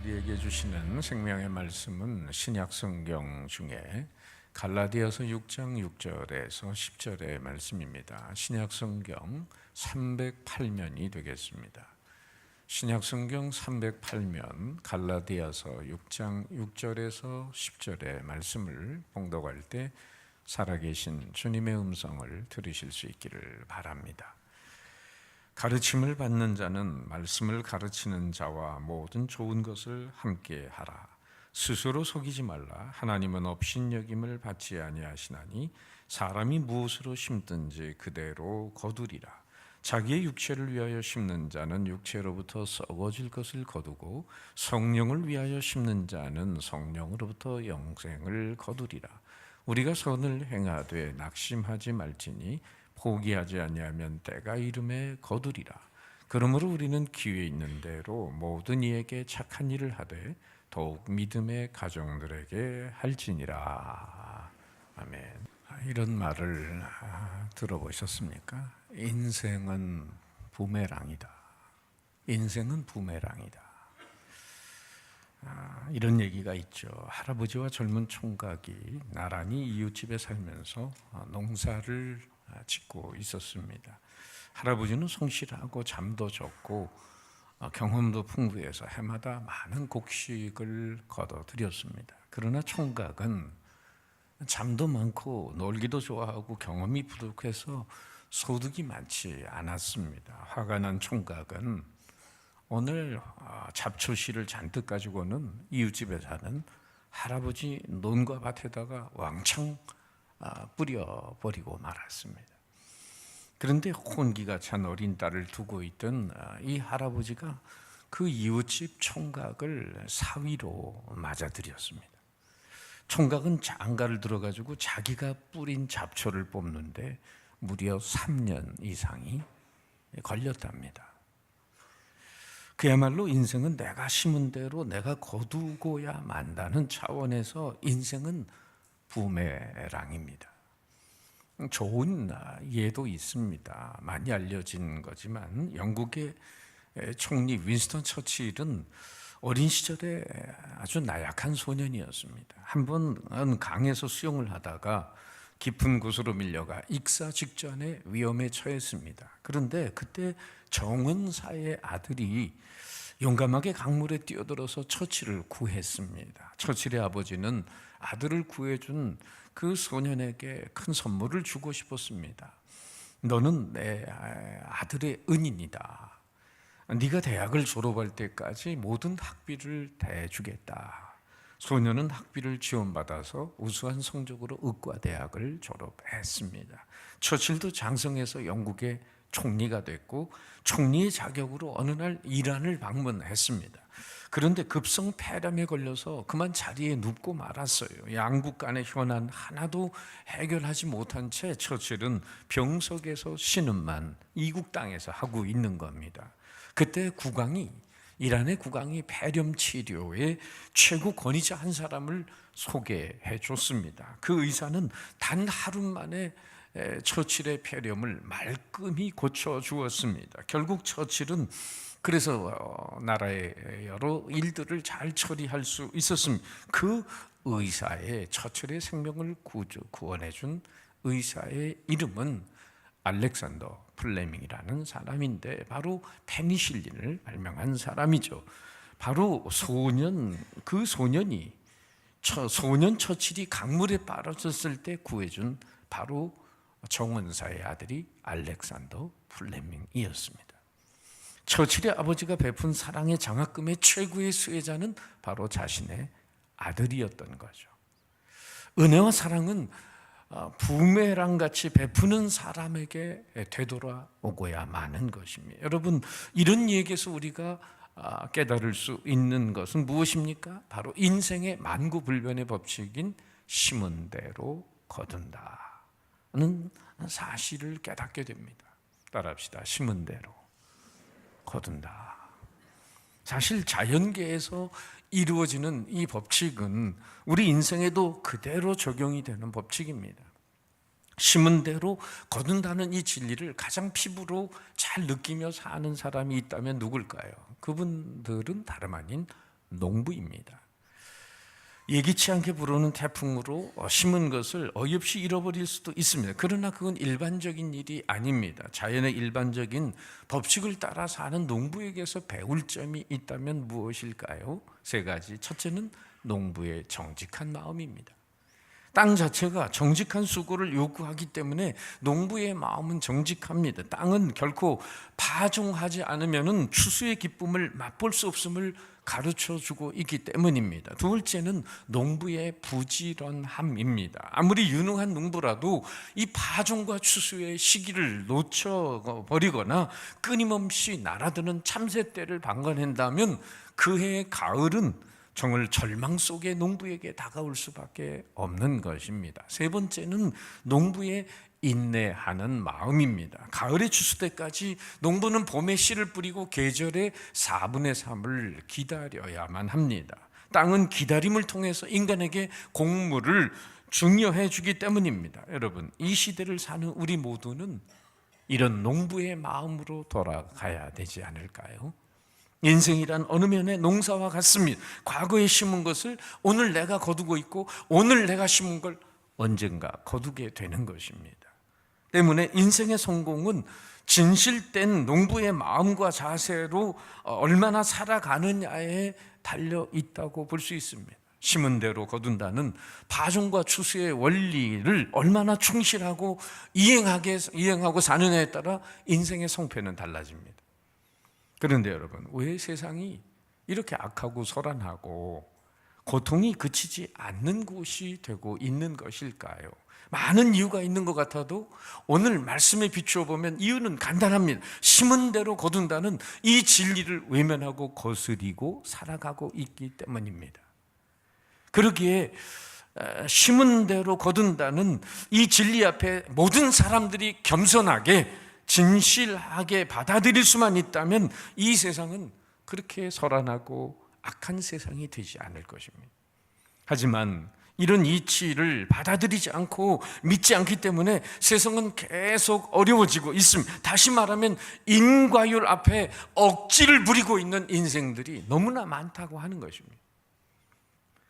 우리에게 주시는 생명의 말씀은 신약 성경 중에 갈라디아서 6장 6절에서 10절의 말씀입니다. 신약 성경 308면이 되겠습니다. 신약 성경 308면 갈라디아서 6장 6절에서 10절의 말씀을 봉독할 때 살아계신 주님의 음성을 들으실 수 있기를 바랍니다. 가르침을 받는 자는 말씀을 가르치는 자와 모든 좋은 것을 함께 하라. 스스로 속이지 말라. 하나님은 업신여김을 받지 아니하시나니 사람이 무엇으로 심든지 그대로 거두리라. 자기의 육체를 위하여 심는 자는 육체로부터 썩어질 것을 거두고 성령을 위하여 심는 자는 성령으로부터 영생을 거두리라. 우리가 선을 행하되 낙심하지 말지니 포기하지 아니하면 때가 이름에 거두리라. 그러므로 우리는 기회 있는 대로 모든 이에게 착한 일을 하되 더욱 믿음의 가정들에게 할지니라. 아멘. 이런 말을 들어보셨습니까? 인생은 부메랑이다. 인생은 부메랑이다. 이런 얘기가 있죠. 할아버지와 젊은 총각이 나란히 이웃집에 살면서 농사를 짓고 있었습니다. 할아버지는 성실하고 잠도 적고 경험도 풍부해서 해마다 많은 곡식을 거둬들였습니다. 그러나 총각은 잠도 많고 놀기도 좋아하고 경험이 부족해서 소득이 많지 않았습니다. 화가 난 총각은 오늘 잡초씨를 잔뜩 가지고는 이웃집에 사는 할아버지 논과 밭에다가 왕창 뿌려버리고 말았습니다. 그런데 혼기가 찬 어린 딸을 두고 있던 이 할아버지가 그 이웃집 총각을 사위로 맞아들였습니다. 총각은 장가를 들어가지고 자기가 뿌린 잡초를 뽑는데 무려 3년 이상이 걸렸답니다. 그야말로 인생은 내가 심은 대로 내가 거두고야 만다는 차원에서 인생은 부메랑입니다. 좋은 예도 있습니다. 많이 알려진 거지만 영국의 총리 윈스턴 처칠은 어린 시절에 아주 나약한 소년이었습니다. 한 번은 강에서 수영을 하다가 깊은 곳으로 밀려가 익사 직전에 위험에 처했습니다. 그런데 그때 정은사의 아들이 용감하게 강물에 뛰어들어서 처칠을 구했습니다. 처칠의 아버지는 아들을 구해준 그 소년에게 큰 선물을 주고 싶었습니다. 너는 내 아들의 은인이다. 네가 대학을 졸업할 때까지 모든 학비를 대주겠다. 소년은 학비를 지원받아서 우수한 성적으로 의과대학을 졸업했습니다. 처칠도 장성해서 영국의 총리가 됐고 총리의 자격으로 어느 날 이란을 방문했습니다. 그런데 급성 폐렴에 걸려서 그만 자리에 눕고 말았어요. 양국 간의 현안 하나도 해결하지 못한 채 처칠은 병석에서 신음만 이국 땅에서 하고 있는 겁니다. 그때 이란의 국왕이 폐렴 치료의 최고 권위자 한 사람을 소개해 줬습니다. 그 의사는 단 하루 만에 처칠의 폐렴을 말끔히 고쳐 주었습니다. 결국 처칠은 그래서 나라의 여러 일들을 잘 처리할 수 있었습니다. 그 의사의 처칠의 생명을 구원해 준 의사의 이름은 알렉산더 플레밍이라는 사람인데 바로 페니실린을 발명한 사람이죠. 바로 소년 처칠이 강물에 빠졌을 때 구해준 바로 정원사의 아들이 알렉산더 플레밍이었습니다. 처칠의 아버지가 베푼 사랑의 장학금의 최고의 수혜자는 바로 자신의 아들이었던 거죠. 은혜와 사랑은 부메랑같이 베푸는 사람에게 되돌아오고야 마는 것입니다. 여러분, 이런 얘기에서 우리가 깨달을 수 있는 것은 무엇입니까? 바로 인생의 만구불변의 법칙인 심은 대로 거둔다는 사실을 깨닫게 됩니다. 따라합시다. 심은 대로 거둔다. 사실 자연계에서 이루어지는 이 법칙은 우리 인생에도 그대로 적용이 되는 법칙입니다. 심은 대로 거둔다는 이 진리를 가장 피부로 잘 느끼며 사는 사람이 있다면 누굴까요? 그분들은 다름 아닌 농부입니다. 예기치 않게 불어오는 태풍으로 심은 것을 어이없이 잃어버릴 수도 있습니다. 그러나 그건 일반적인 일이 아닙니다. 자연의 일반적인 법칙을 따라 사는 농부에게서 배울 점이 있다면 무엇일까요? 세 가지. 첫째는 농부의 정직한 마음입니다. 땅 자체가 정직한 수고를 요구하기 때문에 농부의 마음은 정직합니다. 땅은 결코 파종하지 않으면 추수의 기쁨을 맛볼 수 없음을 가르쳐주고 있기 때문입니다. 두 번째는 농부의 부지런함입니다. 아무리 유능한 농부라도 이 파종과 추수의 시기를 놓쳐버리거나 끊임없이 날아드는 참새떼를 방관한다면 그 해의 가을은 정말 절망 속에 농부에게 다가올 수밖에 없는 것입니다. 세 번째는 농부의 인내하는 마음입니다. 가을의 추수 때까지 농부는 봄에 씨를 뿌리고 계절의 4분의 3을 기다려야만 합니다. 땅은 기다림을 통해서 인간에게 곡물을 증여해 주기 때문입니다. 여러분, 이 시대를 사는 우리 모두는 이런 농부의 마음으로 돌아가야 되지 않을까요? 인생이란 어느 면에 농사와 같습니다. 과거에 심은 것을 오늘 내가 거두고 있고 오늘 내가 심은 걸 언젠가 거두게 되는 것입니다. 때문에 인생의 성공은 진실된 농부의 마음과 자세로 얼마나 살아가느냐에 달려 있다고 볼 수 있습니다. 심은 대로 거둔다는 파종과 추수의 원리를 얼마나 충실하고 이행하고 사느냐에 따라 인생의 성패는 달라집니다. 그런데 여러분, 왜 세상이 이렇게 악하고 소란하고 고통이 그치지 않는 곳이 되고 있는 것일까요? 많은 이유가 있는 것 같아도 오늘 말씀에 비추어 보면 이유는 간단합니다. 심은 대로 거둔다는 이 진리를 외면하고 거스리고 살아가고 있기 때문입니다. 그러기에 심은 대로 거둔다는 이 진리 앞에 모든 사람들이 겸손하게 진실하게 받아들일 수만 있다면 이 세상은 그렇게 소란하고 악한 세상이 되지 않을 것입니다. 하지만 이런 이치를 받아들이지 않고 믿지 않기 때문에 세상은 계속 어려워지고 있습니다. 다시 말하면 인과율 앞에 억지를 부리고 있는 인생들이 너무나 많다고 하는 것입니다.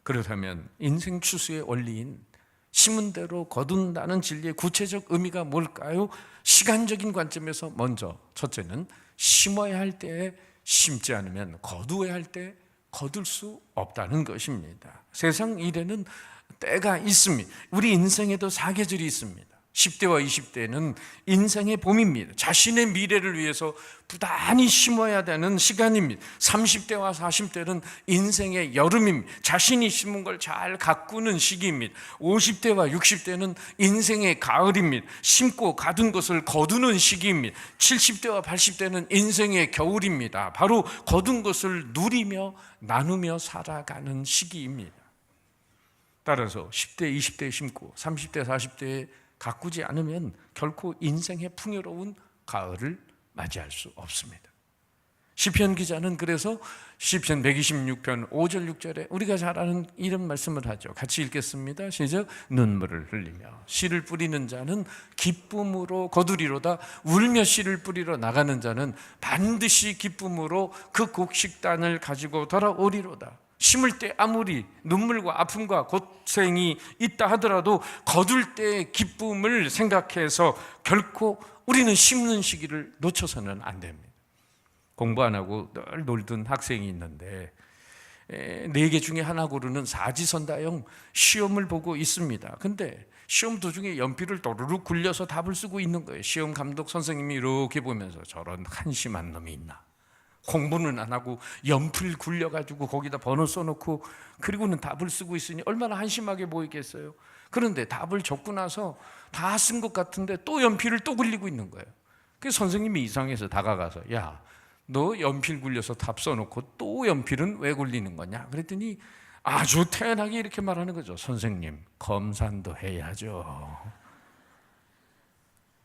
그렇다면 인생 추수의 원리인 심은 대로 거둔다는 진리의 구체적 의미가 뭘까요? 시간적인 관점에서 먼저 첫째는 심어야 할 때에 심지 않으면 거두어야 할 때 거둘 수 없다는 것입니다. 세상 일에는 때가 있습니다. 우리 인생에도 사계절이 있습니다. 10대와 20대는 인생의 봄입니다. 자신의 미래를 위해서 부단히 심어야 되는 시간입니다. 30대와 40대는 인생의 여름입니다. 자신이 심은 걸 잘 가꾸는 시기입니다. 50대와 60대는 인생의 가을입니다. 심고 가둔 것을 거두는 시기입니다. 70대와 80대는 인생의 겨울입니다. 바로 거둔 것을 누리며 나누며 살아가는 시기입니다. 따라서 10대, 20대에 심고 30대, 40대에 가꾸지 않으면 결코 인생의 풍요로운 가을을 맞이할 수 없습니다. 시편 기자는 그래서 시편 126편 5절 6절에 우리가 잘 아는 이런 말씀을 하죠. 같이 읽겠습니다. 시작. 눈물을 흘리며 씨를 뿌리는 자는 기쁨으로 거두리로다. 울며 씨를 뿌리러 나가는 자는 반드시 기쁨으로 그 곡식단을 가지고 돌아오리로다. 심을 때 아무리 눈물과 아픔과 고생이 있다 하더라도 거둘 때의 기쁨을 생각해서 결코 우리는 심는 시기를 놓쳐서는 안 됩니다. 공부 안 하고 늘 놀던 학생이 있는데 4개 중에 하나 고르는 사지선다형 시험을 보고 있습니다. 근데 시험 도중에 연필을 또르륵 굴려서 답을 쓰고 있는 거예요. 시험 감독 선생님이 이렇게 보면서 저런 한심한 놈이 있나. 공부는 안 하고 연필 굴려가지고 거기다 번호 써놓고 그리고는 답을 쓰고 있으니 얼마나 한심하게 보이겠어요. 그런데 답을 적고 나서 다 쓴 것 같은데 또 연필을 또 굴리고 있는 거예요. 그래서 선생님이 이상해서 다가가서 야, 너 연필 굴려서 답 써놓고 또 연필은 왜 굴리는 거냐? 그랬더니 아주 태연하게 이렇게 말하는 거죠. 선생님, 검산도 해야죠.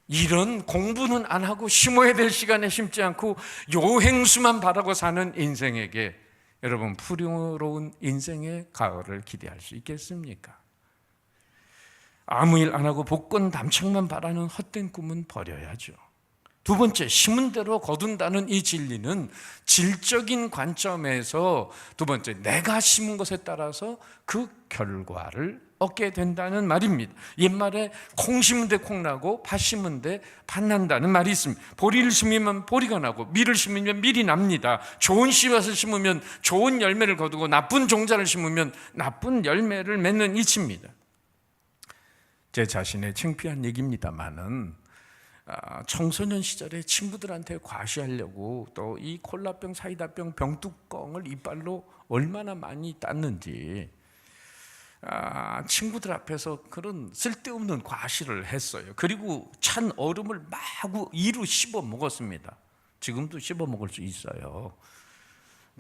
이런 공부는 안 하고 심어야 될 시간에 심지 않고 요행수만 바라고 사는 인생에게 여러분 풍요로운 인생의 가을을 기대할 수 있겠습니까? 아무 일 안 하고 복권 당첨만 바라는 헛된 꿈은 버려야죠. 두 번째, 심은 대로 거둔다는 이 진리는 질적인 관점에서 두 번째, 내가 심은 것에 따라서 그 결과를 얻게 된다는 말입니다. 옛말에 콩 심은 데 콩 나고 팥 심은 데 팥 난다는 말이 있습니다. 보리를 심으면 보리가 나고 밀을 심으면 밀이 납니다. 좋은 씨앗을 심으면 좋은 열매를 거두고 나쁜 종자를 심으면 나쁜 열매를 맺는 이치입니다. 제 자신의 창피한 얘기입니다만은 청소년 시절에 친구들한테 과시하려고 또 이 콜라병, 사이다병 병뚜껑을 이빨로 얼마나 많이 땄는지 친구들 앞에서 그런 쓸데없는 과시를 했어요. 그리고 찬 얼음을 마구 이로 씹어 먹었습니다. 지금도 씹어 먹을 수 있어요.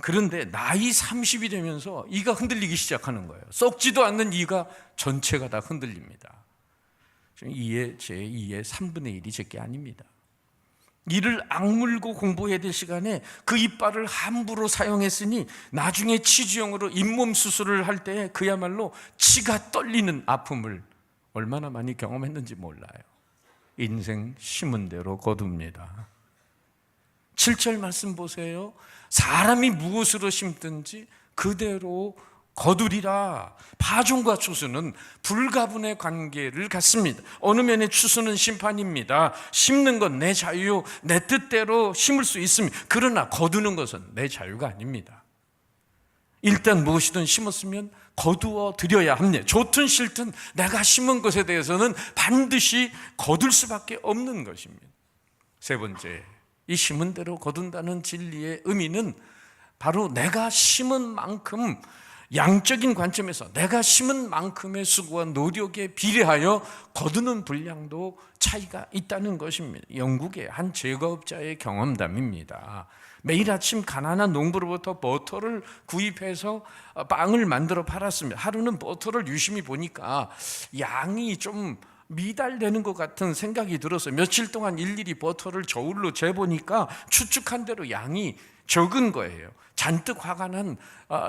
그런데 나이 30이 되면서 이가 흔들리기 시작하는 거예요. 썩지도 않는 이가 전체가 다 흔들립니다. 제 2의 3분의 1이 제게 아닙니다. 이를 악물고 공부해야 될 시간에 그 이빨을 함부로 사용했으니 나중에 치주용으로 잇몸 수술을 할 때 그야말로 치가 떨리는 아픔을 얼마나 많이 경험했는지 몰라요. 인생 심은 대로 거둡니다. 7절 말씀 보세요. 사람이 무엇으로 심든지 그대로 거두리라. 파종과 추수는 불가분의 관계를 갖습니다. 어느 면에 추수는 심판입니다. 심는 건 내 자유, 내 뜻대로 심을 수 있습니다. 그러나 거두는 것은 내 자유가 아닙니다. 일단 무엇이든 심었으면 거두어 드려야 합니다. 좋든 싫든 내가 심은 것에 대해서는 반드시 거둘 수밖에 없는 것입니다. 세 번째, 이 심은 대로 거둔다는 진리의 의미는 바로 내가 심은 만큼, 양적인 관점에서 내가 심은 만큼의 수고와 노력에 비례하여 거두는 분량도 차이가 있다는 것입니다. 영국의 한 제과업자의 경험담입니다. 매일 아침 가난한 농부로부터 버터를 구입해서 빵을 만들어 팔았습니다. 하루는 버터를 유심히 보니까 양이 좀 미달되는 것 같은 생각이 들었어요. 며칠 동안 일일이 버터를 저울로 재보니까 추측한 대로 양이 적은 거예요. 잔뜩 화가 난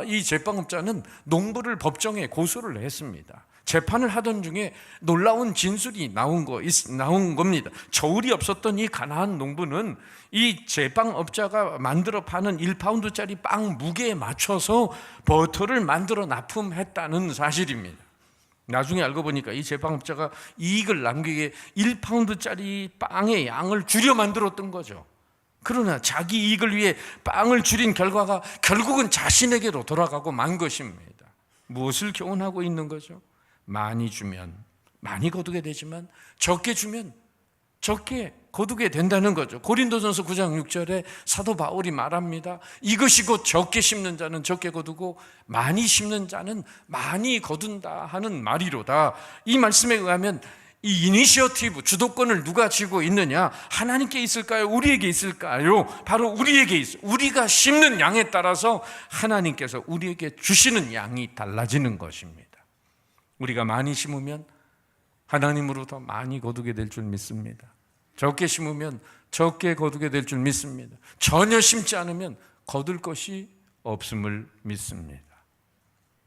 이 제빵업자는 농부를 법정에 고소를 했습니다. 재판을 하던 중에 놀라운 진술이 나온 겁니다. 저울이 없었던 이 가난한 농부는 이 제빵업자가 만들어 파는 1파운드짜리 빵 무게에 맞춰서 버터를 만들어 납품했다는 사실입니다. 나중에 알고 보니까 이 제빵업자가 이익을 남기기에 1파운드짜리 빵의 양을 줄여 만들었던 거죠. 그러나 자기 이익을 위해 빵을 줄인 결과가 결국은 자신에게로 돌아가고 만 것입니다. 무엇을 교훈하고 있는 거죠? 많이 주면 많이 거두게 되지만 적게 주면 적게 거두게 된다는 거죠. 고린도전서 9장 6절에 사도 바울이 말합니다. 이것이 곧 적게 심는 자는 적게 거두고 많이 심는 자는 많이 거둔다 하는 말이로다. 이 말씀에 의하면 이 이니셔티브, 주도권을 누가 쥐고 있느냐? 하나님께 있을까요? 우리에게 있을까요? 바로 우리에게 있어요. 우리가 심는 양에 따라서 하나님께서 우리에게 주시는 양이 달라지는 것입니다. 우리가 많이 심으면 하나님으로부터 많이 거두게 될 줄 믿습니다. 적게 심으면 적게 거두게 될 줄 믿습니다. 전혀 심지 않으면 거둘 것이 없음을 믿습니다.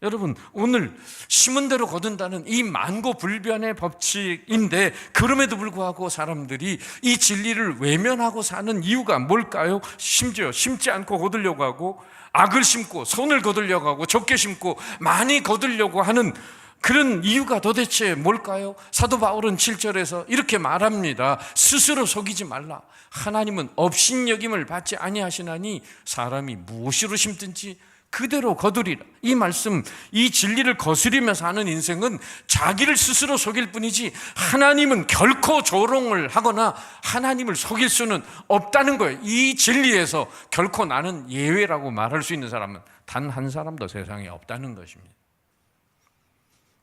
여러분, 오늘 심은 대로 거둔다는 이 만고불변의 법칙인데 그럼에도 불구하고 사람들이 이 진리를 외면하고 사는 이유가 뭘까요? 심지어 심지 않고 거두려고 하고 악을 심고 손을 거두려고 하고 적게 심고 많이 거두려고 하는 그런 이유가 도대체 뭘까요? 사도 바울은 7절에서 이렇게 말합니다. 스스로 속이지 말라. 하나님은 업신여김을 받지 아니하시나니 사람이 무엇으로 심든지 그대로 거두리라. 이 말씀, 이 진리를 거스리며 사는 인생은 자기를 스스로 속일 뿐이지 하나님은 결코 조롱을 하거나 하나님을 속일 수는 없다는 거예요. 이 진리에서 결코 나는 예외라고 말할 수 있는 사람은 단 한 사람도 세상에 없다는 것입니다.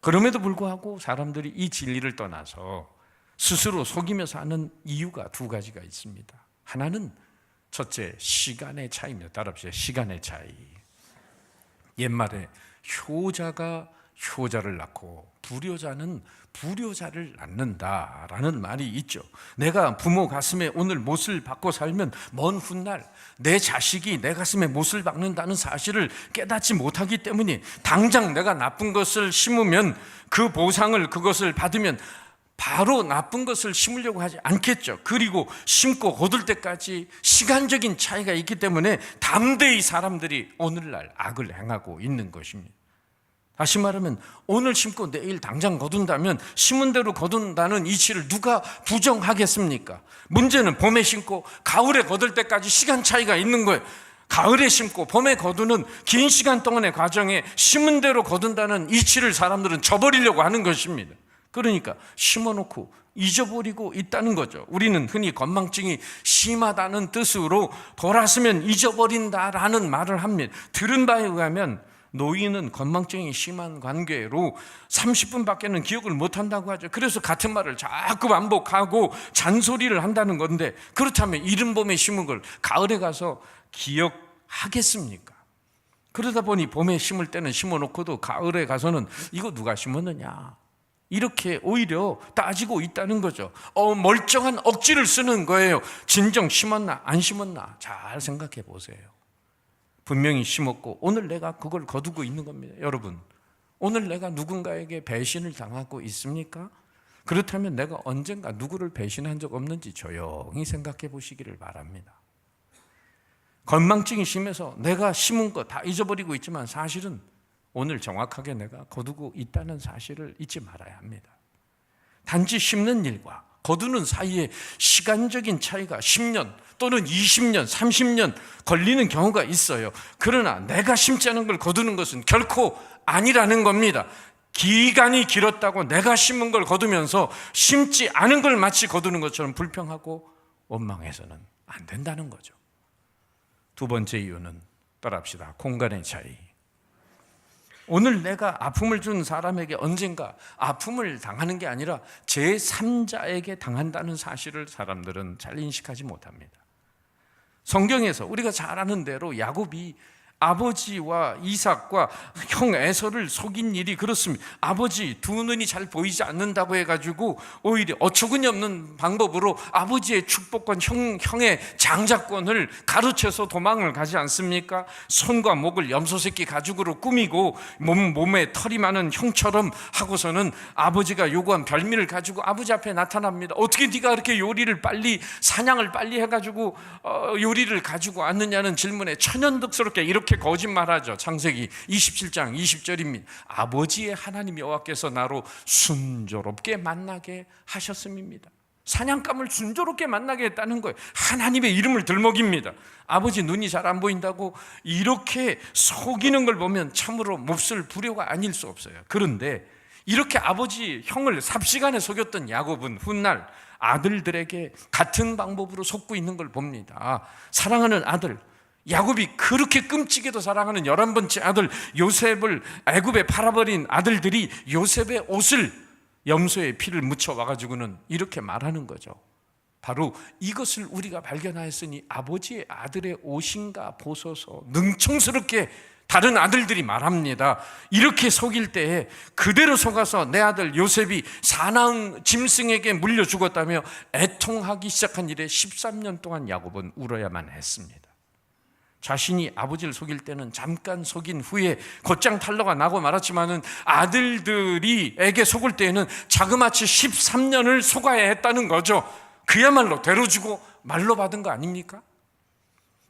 그럼에도 불구하고 사람들이 이 진리를 떠나서 스스로 속이며 사는 이유가 두 가지가 있습니다. 하나는 첫째, 시간의 차이입니다. 따라합시다. 시간의 차이. 옛말에 효자가 효자를 낳고 불효자는 불효자를 낳는다라는 말이 있죠. 내가 부모 가슴에 오늘 못을 박고 살면 먼 훗날 내 자식이 내 가슴에 못을 박는다는 사실을 깨닫지 못하기 때문에 당장 내가 나쁜 것을 심으면 그 보상을, 그것을 받으면 바로 나쁜 것을 심으려고 하지 않겠죠. 그리고 심고 거둘 때까지 시간적인 차이가 있기 때문에 담대히 사람들이 오늘날 악을 행하고 있는 것입니다. 다시 말하면 오늘 심고 내일 당장 거둔다면 심은 대로 거둔다는 이치를 누가 부정하겠습니까? 문제는 봄에 심고 가을에 거둘 때까지 시간 차이가 있는 거예요. 가을에 심고 봄에 거두는 긴 시간 동안의 과정에 심은 대로 거둔다는 이치를 사람들은 저버리려고 하는 것입니다. 그러니까 심어놓고 잊어버리고 있다는 거죠. 우리는 흔히 건망증이 심하다는 뜻으로 돌았으면 잊어버린다라는 말을 합니다. 들은 바에 의하면 노인은 건망증이 심한 관계로 30분밖에는 기억을 못한다고 하죠. 그래서 같은 말을 자꾸 반복하고 잔소리를 한다는 건데, 그렇다면 이른 봄에 심은 걸 가을에 가서 기억하겠습니까? 그러다 보니 봄에 심을 때는 심어놓고도 가을에 가서는 이거 누가 심었느냐, 이렇게 오히려 따지고 있다는 거죠. 멀쩡한 억지를 쓰는 거예요. 진정 심었나 안 심었나 잘 생각해 보세요. 분명히 심었고 오늘 내가 그걸 거두고 있는 겁니다. 여러분, 오늘 내가 누군가에게 배신을 당하고 있습니까? 그렇다면 내가 언젠가 누구를 배신한 적 없는지 조용히 생각해 보시기를 바랍니다. 건망증이 심해서 내가 심은 거 다 잊어버리고 있지만 사실은 오늘 정확하게 내가 거두고 있다는 사실을 잊지 말아야 합니다. 단지 심는 일과 거두는 사이에 시간적인 차이가 10년 또는 20년, 30년 걸리는 경우가 있어요. 그러나 내가 심지 않은 걸 거두는 것은 결코 아니라는 겁니다. 기간이 길었다고 내가 심은 걸 거두면서 심지 않은 걸 마치 거두는 것처럼 불평하고 원망해서는 안 된다는 거죠. 두 번째 이유는 따라합시다. 공간의 차이. 오늘 내가 아픔을 준 사람에게 언젠가 아픔을 당하는 게 아니라 제3자에게 당한다는 사실을 사람들은 잘 인식하지 못합니다. 성경에서 우리가 잘 아는 대로 야곱이 아버지와 이삭과 형 에서를 속인 일이 그렇습니다. 아버지 두 눈이 잘 보이지 않는다고 해가지고 오히려 어처구니 없는 방법으로 아버지의 축복권, 형의 장자권을 가로채서 도망을 가지 않습니까? 손과 목을 염소새끼 가죽으로 꾸미고 몸에 털이 많은 형처럼 하고서는 아버지가 요구한 별미를 가지고 아버지 앞에 나타납니다. 어떻게 네가 그렇게 요리를 빨리, 사냥을 빨리 해가지고 요리를 가지고 왔느냐는 질문에 천연덕스럽게 이렇게 거짓말하죠. 창세기 27장 20절입니다. 아버지의 하나님 여호와께서 나로 순조롭게 만나게 하셨음입니다. 사냥감을 순조롭게 만나게 했다는 거예요. 하나님의 이름을 들먹입니다. 아버지 눈이 잘 안 보인다고 이렇게 속이는 걸 보면 참으로 몹쓸 불효가 아닐 수 없어요. 그런데 이렇게 아버지 형을 삽시간에 속였던 야곱은 훗날 아들들에게 같은 방법으로 속고 있는 걸 봅니다. 사랑하는 아들 야곱이 그렇게 끔찍이도 사랑하는 11번째 아들 요셉을 애굽에 팔아버린 아들들이 요셉의 옷을 염소의 피를 묻혀 와가지고는 이렇게 말하는 거죠. 바로 이것을 우리가 발견하였으니 아버지의 아들의 옷인가 보소서. 능청스럽게 다른 아들들이 말합니다. 이렇게 속일 때에 그대로 속아서 내 아들 요셉이 사나운 짐승에게 물려 죽었다며 애통하기 시작한 이래 13년 동안 야곱은 울어야만 했습니다. 자신이 아버지를 속일 때는 잠깐 속인 후에 곧장 탈로가 나고 말았지만은 아들들이에게 속을 때에는 자그마치 13년을 속아야 했다는 거죠. 그야말로 대로 주고 말로 받은 거 아닙니까?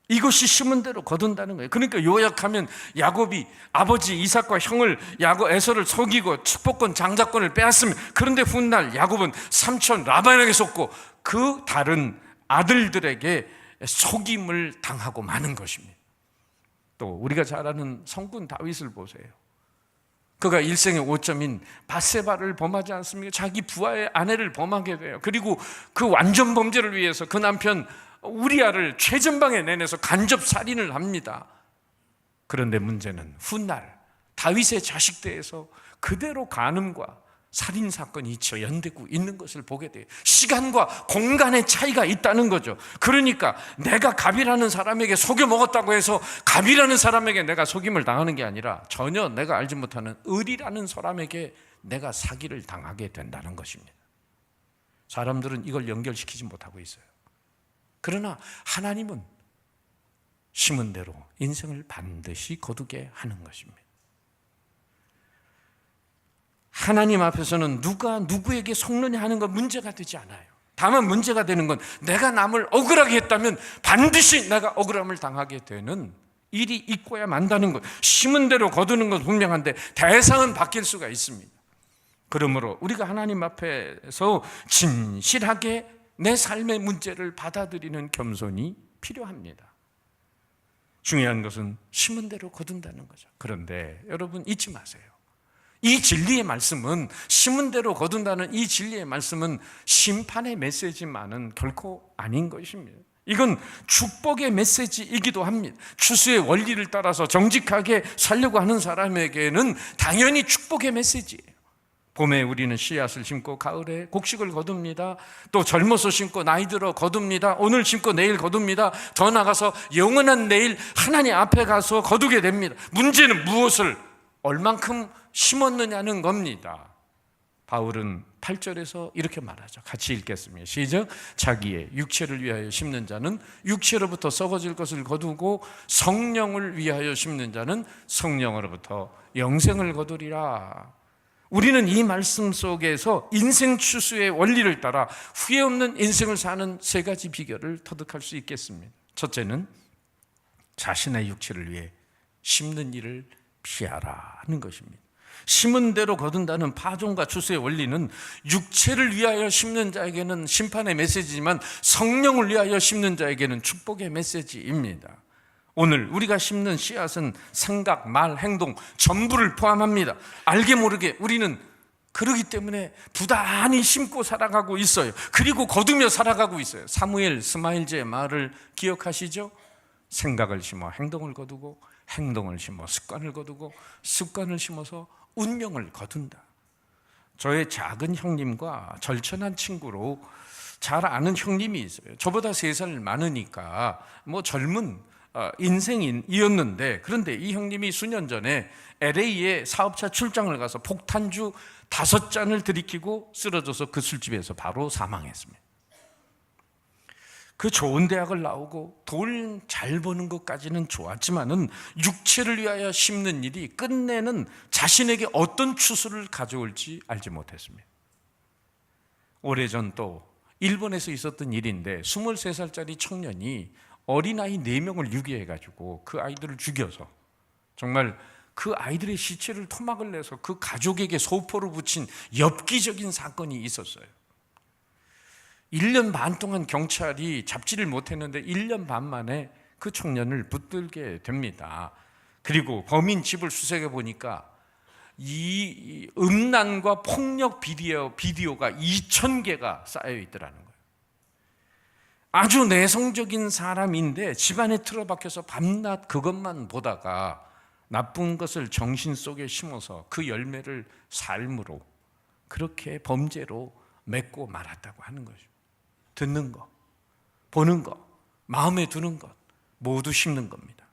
이것이 심은 대로 거둔다는 거예요. 그러니까 요약하면 야곱이 아버지 이삭과 형을 에서를 속이고 축복권 장자권을 빼앗으면, 그런데 훗날 야곱은 삼촌 라반에게 속고 그 다른 아들들에게 속임을 당하고 마는 것입니다. 또 우리가 잘 아는 성군 다윗을 보세요. 그가 일생의 오점인 밧세바를 범하지 않습니까? 자기 부하의 아내를 범하게 돼요. 그리고 그 완전 범죄를 위해서 그 남편 우리아를 최전방에 내내서 간접 살인을 합니다. 그런데 문제는 훗날 다윗의 자식대에서 그대로 간음과 살인사건이 연되고 있는 것을 보게 돼요. 시간과 공간의 차이가 있다는 거죠. 그러니까 내가 갑이라는 사람에게 속여 먹었다고 해서 갑이라는 사람에게 내가 속임을 당하는 게 아니라 전혀 내가 알지 못하는 을이라는 사람에게 내가 사기를 당하게 된다는 것입니다. 사람들은 이걸 연결시키지 못하고 있어요. 그러나 하나님은 심은 대로 인생을 반드시 거두게 하는 것입니다. 하나님 앞에서는 누가 누구에게 속느냐 하는 건 문제가 되지 않아요. 다만 문제가 되는 건 내가 남을 억울하게 했다면 반드시 내가 억울함을 당하게 되는 일이 있고야 만다는 것. 심은 대로 거두는 건 분명한데 대상은 바뀔 수가 있습니다. 그러므로 우리가 하나님 앞에서 진실하게 내 삶의 문제를 받아들이는 겸손이 필요합니다. 중요한 것은 심은 대로 거둔다는 거죠. 그런데 여러분 잊지 마세요. 이 진리의 말씀은, 심은 대로 거둔다는 이 진리의 말씀은 심판의 메시지만은 결코 아닌 것입니다. 이건 축복의 메시지이기도 합니다. 추수의 원리를 따라서 정직하게 살려고 하는 사람에게는 당연히 축복의 메시지예요. 봄에 우리는 씨앗을 심고 가을에 곡식을 거둡니다. 또 젊어서 심고 나이 들어 거둡니다. 오늘 심고 내일 거둡니다. 더 나아가서 영원한 내일 하나님 앞에 가서 거두게 됩니다. 문제는 무엇을 얼만큼 심었느냐는 겁니다. 바울은 8절에서 이렇게 말하죠. 같이 읽겠습니다. 시작. 자기의 육체를 위하여 심는 자는 육체로부터 썩어질 것을 거두고 성령을 위하여 심는 자는 성령으로부터 영생을 거두리라. 우리는 이 말씀 속에서 인생 추수의 원리를 따라 후회 없는 인생을 사는 세 가지 비결을 터득할 수 있겠습니다. 첫째는 자신의 육체를 위해 심는 일을 피하라는 것입니다. 심은 대로 거둔다는 파종과 추수의 원리는 육체를 위하여 심는 자에게는 심판의 메시지지만 성령을 위하여 심는 자에게는 축복의 메시지입니다. 오늘 우리가 심는 씨앗은 생각, 말, 행동 전부를 포함합니다. 알게 모르게 우리는 그러기 때문에 부단히 심고 살아가고 있어요. 그리고 거두며 살아가고 있어요. 사무엘 스마일제의 말을 기억하시죠? 생각을 심어 행동을 거두고, 행동을 심어 습관을 거두고, 습관을 심어서 운명을 거둔다. 저의 작은 형님과 절친한 친구로 잘 아는 형님이 있어요. 저보다 3살 많으니까 젊은 인생이었는데, 그런데 이 형님이 수년 전에 LA에 사업차 출장을 가서 폭탄주 5잔을 들이키고 쓰러져서 그 술집에서 바로 사망했습니다. 그 좋은 대학을 나오고 돈 잘 버는 것까지는 좋았지만은 육체를 위하여 심는 일이 끝내는 자신에게 어떤 추수를 가져올지 알지 못했습니다. 오래전 또 일본에서 있었던 일인데 23살짜리 청년이 어린아이 4명을 유기해가지고 그 아이들을 죽여서 정말 그 아이들의 시체를 토막을 내서 그 가족에게 소포를 붙인 엽기적인 사건이 있었어요. 1년 반 동안 경찰이 잡지를 못했는데 1년 반 만에 그 청년을 붙들게 됩니다. 그리고 범인 집을 수색해 보니까 이 음란과 폭력 비디오가 2,000개가 쌓여 있더라는 거예요. 아주 내성적인 사람인데 집안에 틀어박혀서 밤낮 그것만 보다가 나쁜 것을 정신 속에 심어서 그 열매를 삶으로 그렇게 범죄로 맺고 말았다고 하는 거죠. 듣는 것, 보는 것, 마음에 두는 것 모두 심는 겁니다.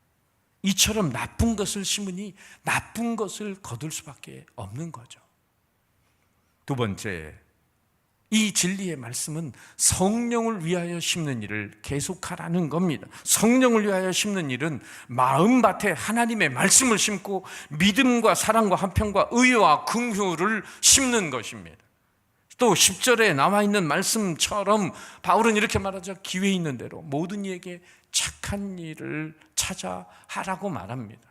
이처럼 나쁜 것을 심으니 나쁜 것을 거둘 수밖에 없는 거죠. 두 번째, 이 진리의 말씀은 성령을 위하여 심는 일을 계속하라는 겁니다. 성령을 위하여 심는 일은 마음밭에 하나님의 말씀을 심고 믿음과 사랑과 화평과 의와 긍휼을 심는 것입니다. 또 10절에 나와 있는 말씀처럼 바울은 이렇게 말하죠. 기회 있는 대로 모든 이에게 착한 일을 찾아 하라고 말합니다.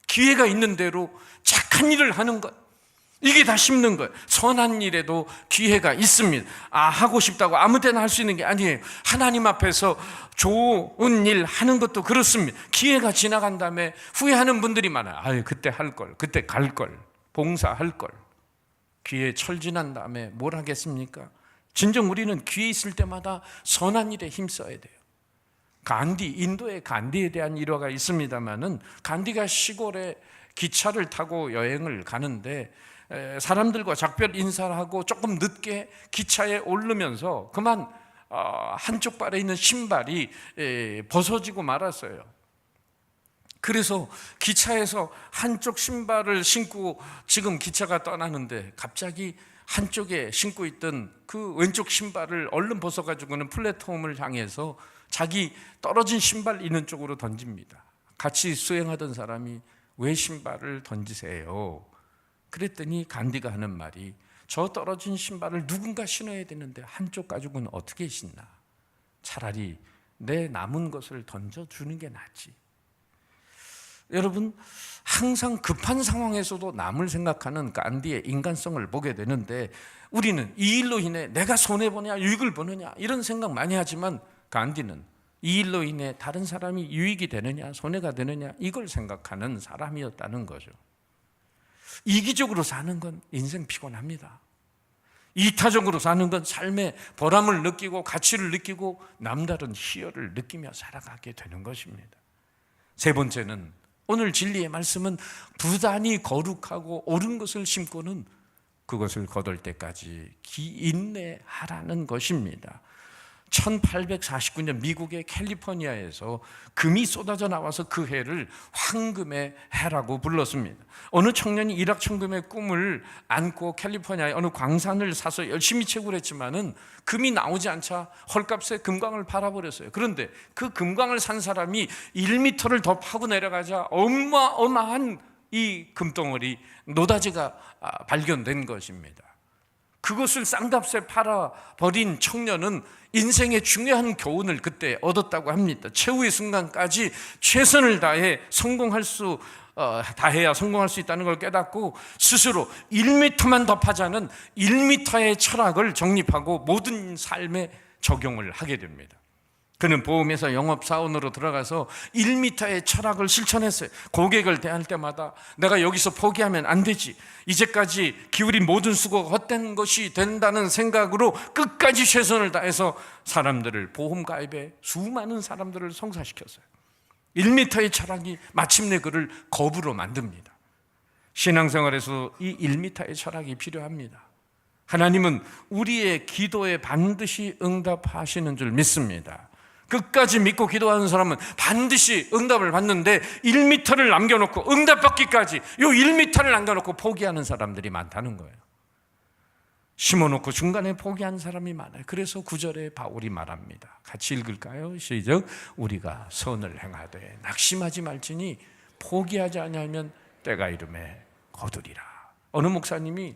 기회가 있는 대로 착한 일을 하는 것, 이게 다 심는 거예요. 선한 일에도 기회가 있습니다. 하고 싶다고 아무 때나 할 수 있는 게 아니에요. 하나님 앞에서 좋은 일 하는 것도 그렇습니다. 기회가 지나간 다음에 후회하는 분들이 많아요. 그때 할 걸, 그때 갈 걸, 봉사할 걸. 기회 철지난 다음에 뭘 하겠습니까? 진정 우리는 기회 있을 때마다 선한 일에 힘써야 돼요. 인도의 간디에 대한 일화가 있습니다만은, 간디가 시골에 기차를 타고 여행을 가는데 사람들과 작별 인사를 하고 조금 늦게 기차에 오르면서 그만 한쪽 발에 있는 신발이 벗어지고 말았어요. 그래서 기차에서 한쪽 신발을 신고 지금 기차가 떠나는데 갑자기 한쪽에 신고 있던 그 왼쪽 신발을 얼른 벗어가지고는 플랫폼을 향해서 자기 떨어진 신발 있는 쪽으로 던집니다. 같이 수행하던 사람이 왜 신발을 던지세요? 그랬더니 간디가 하는 말이, 저 떨어진 신발을 누군가 신어야 되는데 한쪽 가죽은 어떻게 신나? 차라리 내 남은 것을 던져주는 게 낫지. 여러분, 항상 급한 상황에서도 남을 생각하는 간디의 인간성을 보게 되는데, 우리는 이 일로 인해 내가 손해보냐 유익을 보느냐 이런 생각 많이 하지만, 간디는 이 일로 인해 다른 사람이 유익이 되느냐 손해가 되느냐 이걸 생각하는 사람이었다는 거죠. 이기적으로 사는 건 인생 피곤합니다. 이타적으로 사는 건 삶의 보람을 느끼고 가치를 느끼고 남다른 희열을 느끼며 살아가게 되는 것입니다. 세 번째는, 오늘 진리의 말씀은 부단히 거룩하고 옳은 것을 심고는 그것을 거둘 때까지 인내하라는 것입니다. 1849년 미국의 캘리포니아에서 금이 쏟아져 나와서 그 해를 황금의 해라고 불렀습니다. 어느 청년이 일확천금의 꿈을 안고 캘리포니아의 어느 광산을 사서 열심히 채굴 했지만은 금이 나오지 않자 헐값에 금광을 팔아버렸어요. 그런데 그 금광을 산 사람이 1m를 더 파고 내려가자 어마어마한 이 금덩어리, 노다지가 발견된 것입니다. 그것을 싼값에 팔아버린 청년은 인생의 중요한 교훈을 그때 얻었다고 합니다. 최후의 순간까지 최선을 다해 다해야 성공할 수 있다는 걸 깨닫고, 스스로 1m만 더 파자는 1m의 철학을 정립하고 모든 삶에 적용을 하게 됩니다. 그는 보험회사 영업사원으로 들어가서 1m의 철학을 실천했어요. 고객을 대할 때마다 내가 여기서 포기하면 안 되지, 이제까지 기울인 모든 수고가 헛된 것이 된다는 생각으로 끝까지 최선을 다해서 사람들을, 보험가입에 수많은 사람들을 성사시켰어요. 1m의 철학이 마침내 그를 거부로 만듭니다. 신앙생활에서 이 1m의 철학이 필요합니다. 하나님은 우리의 기도에 반드시 응답하시는 줄 믿습니다. 끝까지 믿고 기도하는 사람은 반드시 응답을 받는데, 1m를 남겨놓고 응답받기까지 요 1m를 남겨놓고 포기하는 사람들이 많다는 거예요. 심어놓고 중간에 포기한 사람이 많아요. 그래서 9절에 바울이 말합니다. 같이 읽을까요? 시작. 우리가 선을 행하되 낙심하지 말지니 포기하지 아니하면 때가 이르매 거두리라. 어느 목사님이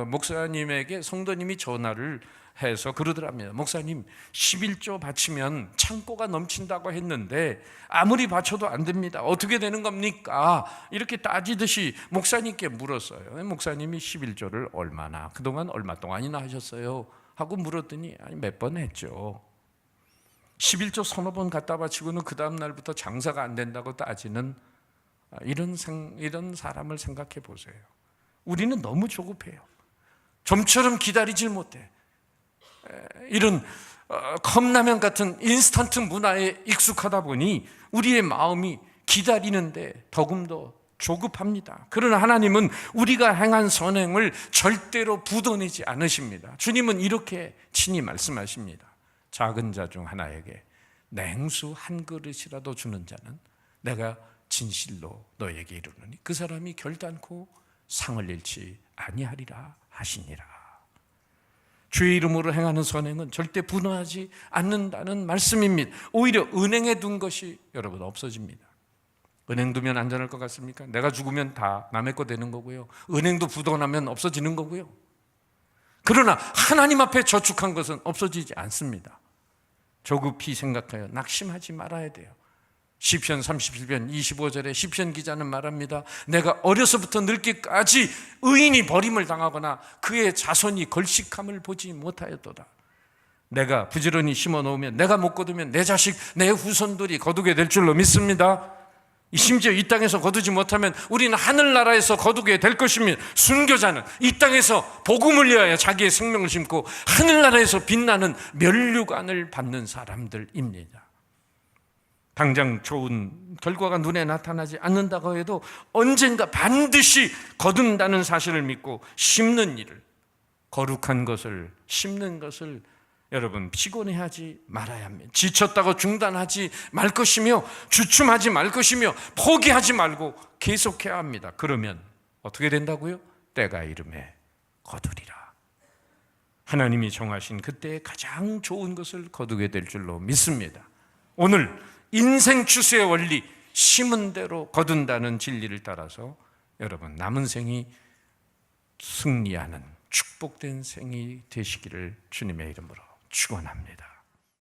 목사님에게 성도님이 전화를 해서 그러더랍니다. 목사님, 11조 바치면 창고가 넘친다고 했는데 아무리 바쳐도 안 됩니다. 어떻게 되는 겁니까? 이렇게 따지듯이 목사님께 물었어요. 목사님이 11조를 그동안 얼마 동안이나 하셨어요? 하고 물었더니 몇 번 했죠. 11조 서너 번 갖다 바치고는 그 다음 날부터 장사가 안 된다고 따지는 이런 사람을 생각해 보세요. 우리는 너무 조급해요. 좀처럼 기다리질 못해. 이런 컵라면 같은 인스턴트 문화에 익숙하다 보니 우리의 마음이 기다리는데 더금 더 조급합니다. 그러나 하나님은 우리가 행한 선행을 절대로 묻어내지 않으십니다. 주님은 이렇게 친히 말씀하십니다. 작은 자 중 하나에게 냉수 한 그릇이라도 주는 자는 내가 진실로 너에게 이르노니 그 사람이 결단코 상을 잃지 아니하리라 하시니라. 주의 이름으로 행하는 선행은 절대 분노하지 않는다는 말씀입니다. 오히려 은행에 둔 것이 여러분 없어집니다. 은행 두면 안전할 것 같습니까? 내가 죽으면 다 남의 거 되는 거고요. 은행도 부도나면 없어지는 거고요. 그러나 하나님 앞에 저축한 것은 없어지지 않습니다. 조급히 생각하여 낙심하지 말아야 돼요. 시편 37편 25절에 시편 기자는 말합니다. 내가 어려서부터 늙기까지 의인이 버림을 당하거나 그의 자손이 걸식함을 보지 못하였도다. 내가 부지런히 심어놓으면, 내가 못 거두면 내 자식, 내 후손들이 거두게 될 줄로 믿습니다. 심지어 이 땅에서 거두지 못하면 우리는 하늘나라에서 거두게 될 것입니다. 순교자는 이 땅에서 복음을 위하여 자기의 생명을 심고 하늘나라에서 빛나는 면류관을 받는 사람들입니다. 당장 좋은 결과가 눈에 나타나지 않는다고 해도 언젠가 반드시 거둔다는 사실을 믿고 심는 일을, 거룩한 것을 심는 것을 여러분 피곤해하지 말아야 합니다. 지쳤다고 중단하지 말 것이며 주춤하지 말 것이며 포기하지 말고 계속해야 합니다. 그러면 어떻게 된다고요? 때가 이르매 거두리라. 하나님이 정하신 그때에 가장 좋은 것을 거두게 될 줄로 믿습니다. 오늘 인생 추수의 원리, 심은 대로 거둔다는 진리를 따라서 여러분 남은 생이 승리하는 축복된 생이 되시기를 주님의 이름으로 축원합니다.